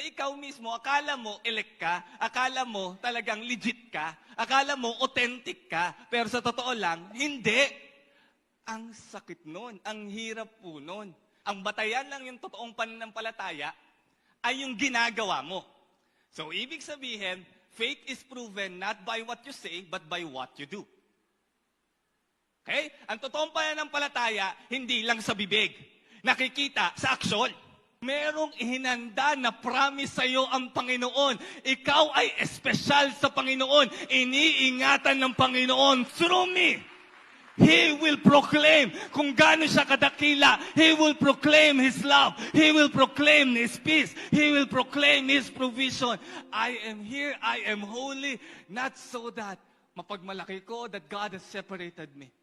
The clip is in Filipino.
na ikaw mismo, akala mo elect ka, akala mo talagang legit ka, akala mo authentic ka, pero sa totoo lang, hindi. Ang sakit nun, ang hirap po nun. Ang batayan lang yung totoong pananampalataya ay yung ginagawa mo. So, ibig sabihin, faith is proven not by what you say, but by what you do. Okay? Ang totoong pananampalataya, hindi lang sa bibig. Nakikita sa aksyon. Merong ihinanda na promise sa iyo ang Panginoon. Ikaw ay espesyal sa Panginoon. Iniingatan ng Panginoon through me. He will proclaim kung gaano siya kadakila. He will proclaim His love. He will proclaim His peace. He will proclaim His provision. I am here, I am holy, not so that mapagmalaki ko that God has separated me.